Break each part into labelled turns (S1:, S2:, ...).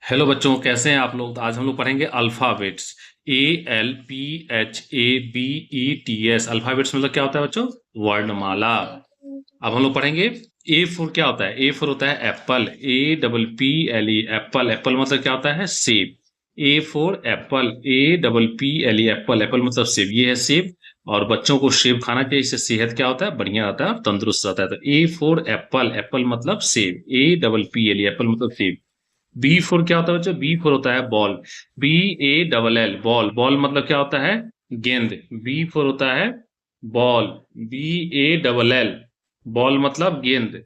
S1: Hello बच्चों, कैसे हैं आप लोग। आज हम लोग पढ़ेंगे अल्फाबेट्स। ALPHABETS। अल्फाबेट्स मतलब क्या होता है बच्चों? वर्णमाला। अब हम लोग पढ़ेंगे ए फोर क्या होता है। ए फोर होता है एप्पल। APPLE apple. एप्पल मतलब क्या होता है? सेब। A for apple. APPLE apple. Apple मतलब सेब, ये है सेब। और बच्चों को सेब खाना चाहिए, इससे सेहत क्या होता है? बढ़िया रहता है, तंदुरुस्त रहता है। तो ए फोर एप्पल। एप्पल मतलब सेब। APPLE एप्पल मतलब सेब। बी फोर क्या होता है बच्चों? बी फोर होता है बॉल। BALL ball. बॉल मतलब क्या होता है? गेंद। बी फोर होता है बॉल। BALL बॉल मतलब गेंद।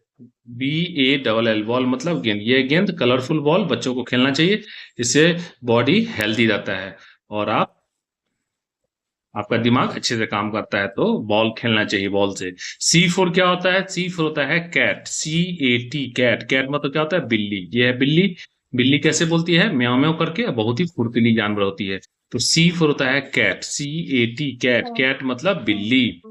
S1: BALL बॉल मतलब गेंद। ये गेंद कलरफुल बॉल बच्चों को खेलना चाहिए, इससे बॉडी हेल्दी रहता है और आपका दिमाग अच्छे से काम करता है। तो बॉल खेलना चाहिए बॉल से। सी फोर क्या होता है? सी फोर होता है कैट। CAT cat. कैट मतलब क्या होता है? बिल्ली। ये है बिल्ली। बिल्ली कैसे बोलती है? म्याऊ म्याऊ करके। बहुत ही फुर्तीली जानवर होती है। तो सी फोर होता है कैट। CAT cat. कैट मतलब बिल्ली।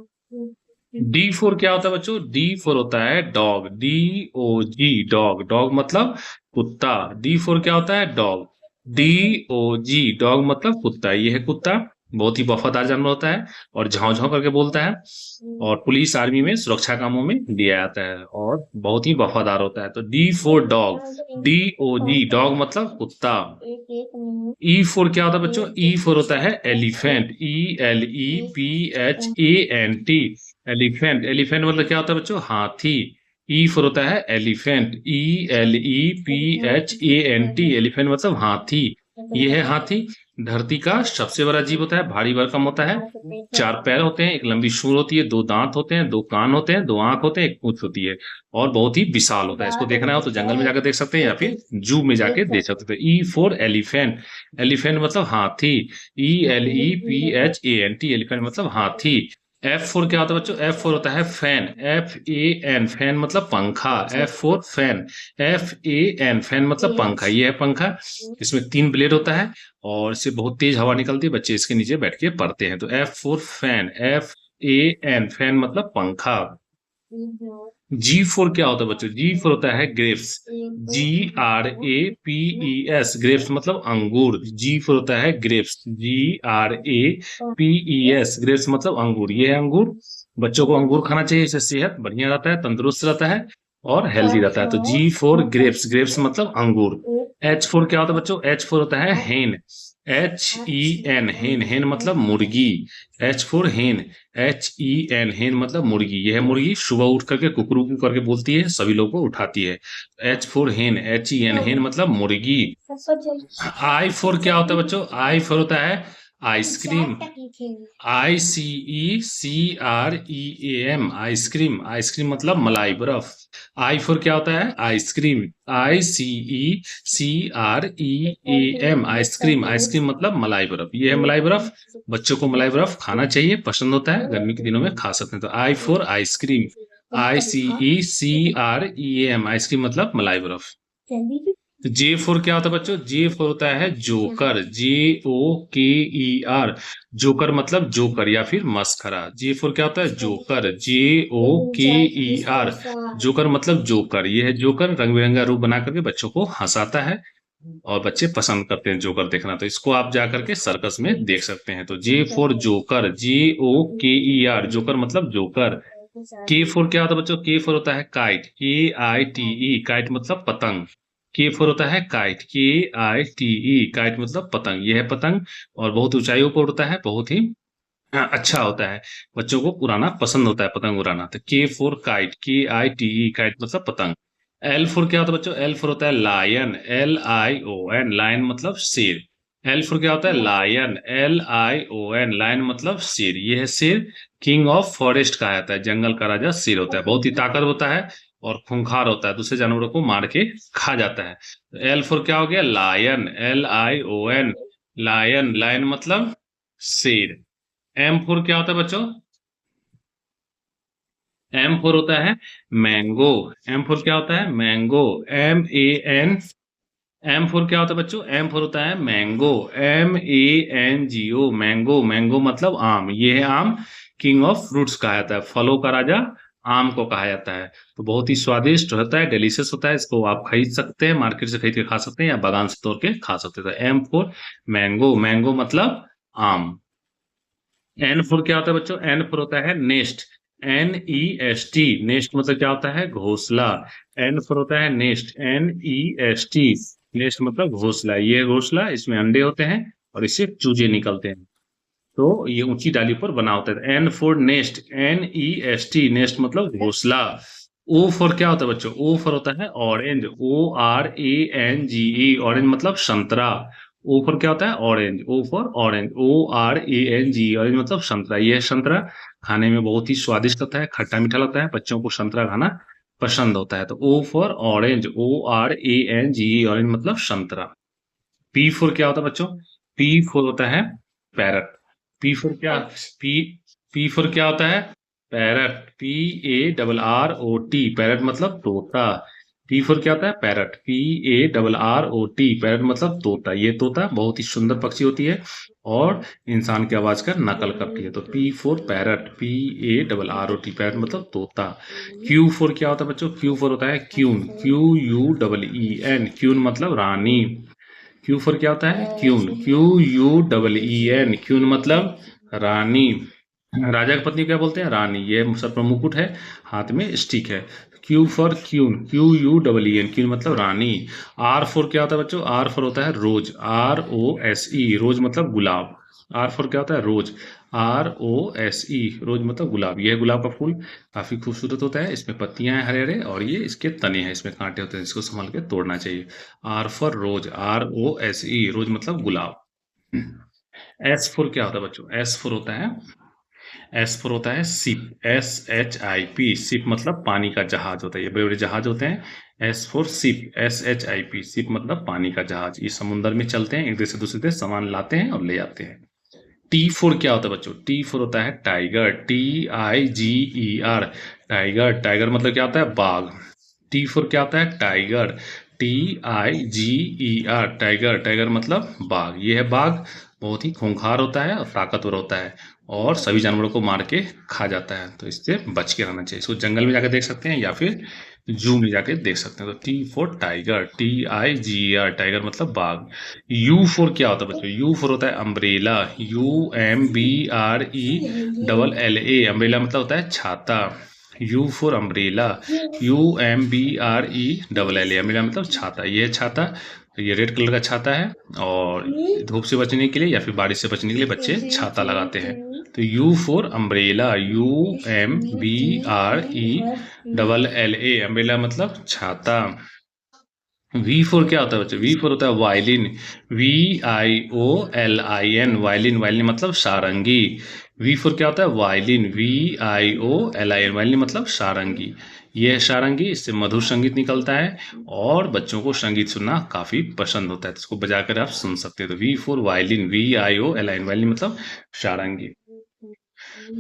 S1: डी फोर क्या होता है बच्चों? डी फोर होता है डॉग। DOG dog. डॉग मतलब कुत्ता। डी फोर क्या होता है? डॉग। DOG डॉग मतलब कुत्ता। ये है कुत्ता। बहुत ही वफादार जानवर होता है और झाँव झाँव करके बोलता है। और पुलिस आर्मी में सुरक्षा कामों में दिया जाता है और बहुत ही वफादार होता है। तो D four dog. DOG dog मतलब कुत्ता। ई फोर क्या होता है बच्चों? ई फोर होता है एलिफेंट। ELEPHANT elephant. एलिफेंट मतलब क्या होता है बच्चों? हाथी। ई फोर होता है एलिफेंट। ELEPHANT एलिफेंट मतलब हाथी। ये है हाथी। धरती का सबसे बड़ा जीव होता है, भारी भरकम होता है। चार पैर होते हैं, एक लंबी सूंड होती है, दो दांत होते हैं, दो कान होते हैं, दो आंख होते हैं, एक पूंछ होती है और बहुत ही विशाल होता है। इसको देखना हो तो जंगल में जाकर देख सकते हैं या फिर जू में जाके देख सकते हैं। ई फोर एलिफेंट। एलिफेंट मतलब हाथी। ELEPHANT एलिफेंट मतलब हाथी। एफ फोर क्या होता है बच्चों? एफ फोर होता है फैन। FAN फैन मतलब पंखा। F four fan. FAN fan मतलब पंखा। ये है पंखा। इसमें तीन ब्लेड होता है और इससे बहुत तेज हवा निकलती है। बच्चे इसके नीचे बैठ के पढ़ते हैं। तो F four fan. FAN fan मतलब पंखा। जी फोर क्या होता है बच्चों? जी फोर होता है ग्रेप्स। GRAPES ग्रेप्स मतलब अंगूर। जी फोर होता है ग्रेप्स। GRAPES ग्रेप्स मतलब अंगूर। ये है अंगूर। बच्चों को अंगूर खाना चाहिए, इससे सेहत बढ़िया रहता है, तंदुरुस्त रहता है और हेल्दी रहता है। तो जी फोर ग्रेप्स। ग्रेप्स मतलब अंगूर। एच फोर क्या होता है बच्चों? एच फोर होता है हेन। HEN हेन। हेन मतलब मुर्गी। एच फोर हेन। HEN हेन मतलब मुर्गी। यह मुर्गी सुबह उठ करके कुकरू करके बोलती है, सभी लोग को उठाती है। एच फोर हेन। HEN हेन मतलब मुर्गी। आई फोर क्या होता है बच्चों? आई फोर होता है आइसक्रीम। ICECREAM ice cream. आइसक्रीम मतलब मलाई, बर्फ। आई फोर क्या होता है? आइसक्रीम। ICECREAM ice cream. आइसक्रीम मतलब मलाई बर्फ। ये है मलाई बर्फ। बच्चों को मलाई बर्फ खाना चाहिए, पसंद होता है, गर्मी के दिनों में खा सकते हैं। तो आई फोर आइसक्रीम। ICECREAM आइसक्रीम मतलब मलाई बर्फ। जे फोर क्या होता है बच्चों? जे फोर होता है जोकर। JOKER जोकर मतलब जोकर या फिर मस्खरा। जे फोर क्या होता है? जोकर। JOKER जोकर मतलब जोकर। ये है जोकर। रंग बिरंगा रूप बना करके बच्चों को हंसाता है और बच्चे पसंद करते हैं जोकर देखना। तो इसको आप जा करके सर्कस में देख सकते हैं। तो जे फोर जोकर। JOKER जोकर मतलब जोकर। के फोर क्या होता है बच्चों? के फोर होता है काइट। KITE काइट मतलब पतंग। के फोर होता है काइट। KITE काइट मतलब पतंग। यह है पतंग और बहुत ऊंचाइयों पर उड़ता है, बहुत ही अच्छा होता है। बच्चों को उड़ाना पसंद होता है, पतंग उड़ाना। तो के फोर काइट। KITE काइट मतलब पतंग। एल फोर क्या होता है बच्चों? एल फोर होता है लायन। LION लायन मतलब शेर। एल फोर क्या होता है? लायन। LION लायन मतलब शेर। ये है शेर। किंग ऑफ फॉरेस्ट कहा जाता है, जंगल का राजा शेर होता है। बहुत ही ताकत होता है और खूंखार होता है, दूसरे जानवरों को मार के खा जाता है। एल फोर क्या हो गया? लायन। LION lion. लायन मतलब शेर। एम फोर क्या होता है बच्चों? एम फोर होता है मैंगो। एम फोर क्या होता है? मैंगो। MAN। एम फोर क्या होता है बच्चों? एम फोर होता है मैंगो। MANGO mango. मैंगो मतलब आम। ये है आम। किंग ऑफ फ्रूट्स कहा जाता है, फलों का राजा आम को कहा जाता है। तो बहुत ही स्वादिष्ट होता है, डिलीशियस होता है। इसको आप खरीद सकते हैं, मार्केट से खरीद के खा सकते हैं या बागान से तोड़ के खा सकते हैं। तो एम फॉर मैंगो, मैंगो मतलब आम। एन फोर क्या होता है बच्चों? एन फोर होता है नेस्ट, NEST। नेस्ट मतलब क्या होता है? घोंसला। एन फोर होता है नेस्ट, NEST। नेस्ट मतलब घोंसला। ये घोंसला, इसमें अंडे होते हैं और इससे चूजे निकलते हैं। तो ये ऊंची डाली पर बना होता है। N for nest, NEST। Nest मतलब घोंसला। ओ फॉर क्या होता है बच्चों? ओ फॉर होता है ऑरेंज, ORANGE। ऑरेंज मतलब संतरा। ओ फॉर क्या होता है? Orange. O for orange, ORANG। Orange मतलब संतरा। यह संतरा खाने में बहुत ही स्वादिष्ट होता है, खट्टा मीठा लगता है। बच्चों को संतरा खाना पसंद होता है। तो O for orange, ORANGE। Orange मतलब संतरा। पी फोर क्या होता है बच्चों? पी फोर होता है पैरट। पी फोर क्या? पी पी फोर क्या होता है? पैरट। PARROT। पैरट मतलब तोता। पी फोर क्या होता है? पैरट। PARROT। पैरट मतलब तोता। ये तोता बहुत ही सुंदर पक्षी होती है और इंसान की आवाज का नकल करती है। तो P four parrot, PARROT। Parrot मतलब तोता। क्यू फोर क्या होता है बच्चों? क्यू फोर होता है क्यून, QUEEN। क्यून मतलब रानी। क्यू फॉर क्या होता है? Queue, QUEEN। क्यून मतलब रानी। राजा की पत्नी को क्या बोलते हैं? रानी। ये सर पर मुकुट है, हाथ में स्टिक है। Q for queen, QUEEN। Queen मतलब रानी। आर फोर क्या होता है बच्चों? आर फोर होता है रोज, ROSE। रोज मतलब गुलाब। आर फोर क्या होता है? रोज, ROSE। रोज मतलब गुलाब। यह गुलाब का फूल काफी खूबसूरत होता है। इसमें पत्तियां हैं हरे हरे और ये इसके तने हैं, इसमें कांटे होते हैं, इसको संभाल के तोड़ना चाहिए। R for rose, ROSE। Rose मतलब गुलाब। एस फोर क्या होता है बच्चों? एस फोर होता है शिप, SHIP। शिप मतलब पानी का जहाज होता है। ये बड़े बड़े जहाज होते हैं। S four ship, SHIP। Ship मतलब पानी का जहाज। ये समुद्र में चलते हैं, एक देश से दूसरे देश सामान लाते हैं और ले जाते हैं। टी फोर क्या होता है बच्चों? टी फोर होता है टाइगर, TIGER। टाइगर, टाइगर मतलब क्या होता है? बाघ। टी फोर क्या होता है? Tiger, TIGER। टाइगर, टाइगर मतलब बाघ। ये है बाघ। बहुत ही खूंखार होता है और ताकतवर होता है और सभी जानवरों को मार के खा जाता है। तो इससे बच के रहना चाहिए। इसको जंगल में जाकर देख सकते हैं या फिर जू में जाके देख सकते हैं। तो T for tiger, TIGER। Tiger मतलब बाघ। यू फोर क्या होता है बच्चों? यू फोर होता है अम्ब्रेला, UMBRE अम्ब्रेला मतलब होता है छाता। You for umbrella, UMBRELLA। Umbrella मतलब छाता। ये है छाता। ये रेड कलर का छाता है और धूप से बचने के लिए या फिर बारिश से बचने के लिए बच्चे छाता लगाते हैं। तो you for umbrella, UMBRELLA। Umbrella मतलब छाता। वी फोर क्या होता है बच्चे? वी फोर होता है वायलिन, VIOLIN। वायलिन, वायलिन मतलब सारंगी। वी फोर क्या होता है? Violin, VIOLIN। वायलिन मतलब सारंगी। ये है सारंगी, इससे मधुर संगीत निकलता है और बच्चों को संगीत सुनना काफी पसंद होता है। तो इसको बजाकर आप सुन सकते हैं। तो V for violin, VIOLIN। Violin मतलब सारंगी।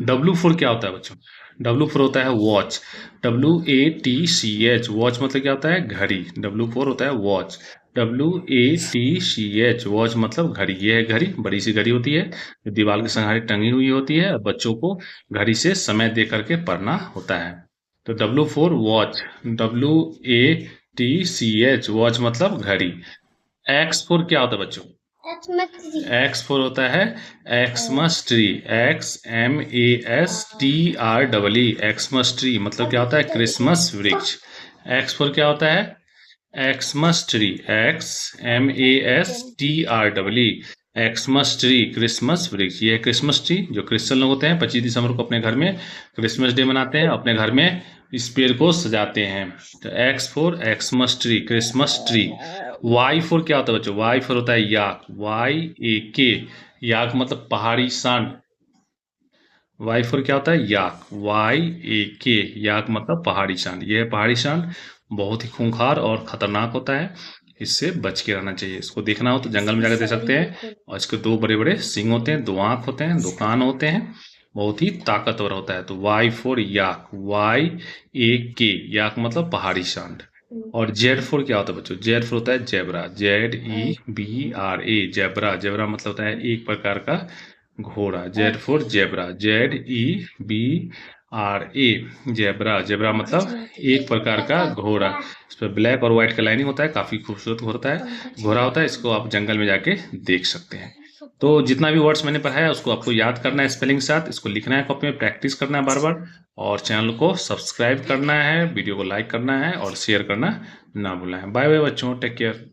S1: डब्लू फोर क्या होता है बच्चों? डब्लू फोर होता है वॉच, WATCH। वॉच मतलब क्या होता है? घड़ी। डब्लू फोर होता है वॉच, WATCH। वॉच मतलब घड़ी। ये है घड़ी, बड़ी सी घड़ी होती है जो दीवार के सहारे टंगी हुई होती है। बच्चों को घड़ी से समय दे करके पढ़ना होता है। तो W four watch, WATCH। Watch मतलब घड़ी। एक्स फोर क्या होता है बच्चों? एक्स फोर होता है Xmas tree, XMASTREE। Xmas tree मतलब क्या होता है? क्रिसमस वृक्ष। एक्स फोर क्या होता है? Xmas tree, XMASTREE। Xmas tree Christmas वृक्ष। ये है क्रिसमस ट्री। जो क्रिश्चियन लोग होते हैं 25 दिसंबर को अपने घर में क्रिसमस डे मनाते हैं, अपने घर में इस पेड़ को सजाते हैं। तो X for Xmas tree, Christmas tree. Y for क्या होता है बच्चों? वाई फोर होता है याक, YAK। याक मतलब पहाड़ी सांड। वाई फोर क्या होता है? याक, YAK। याक मतलब पहाड़ी सांड। यह है पहाड़ी सांड, बहुत ही खूंखार और खतरनाक होता है। इससे बच के रहना चाहिए। इसको देखना हो तो जंगल में जाकर देख सकते हैं। और इसके दो बड़े बड़े सींग होते हैं, दो आंख होते हैं, दो कान होते हैं। बहुत ही ताकतवर होता है। तो वाई फोर याक, YAK। याक मतलब पहाड़ी सांड। और जेड फोर क्या होता है बच्चों? जेड फोर होता है जेबरा, ZEBRA। जेबरा, जेबरा मतलब होता है एक प्रकार का घोड़ा। Z for zebra, ZEBRA। R A zebra. Zebra मतलब एक प्रकार का घोड़ा। इस पर ब्लैक और व्हाइट का लाइनिंग होता है, काफी खूबसूरत होता है, घोड़ा होता है। इसको आप जंगल में जाके देख सकते हैं। तो जितना भी वर्ड्स मैंने पढ़ाया उसको आपको याद करना है स्पेलिंग के साथ, इसको लिखना है कॉपी में, प्रैक्टिस करना है बार बार, और चैनल को सब्सक्राइब करना है, वीडियो को लाइक करना है और शेयर करना ना भूलना है। बाय बाय बच्चों, टेक केयर।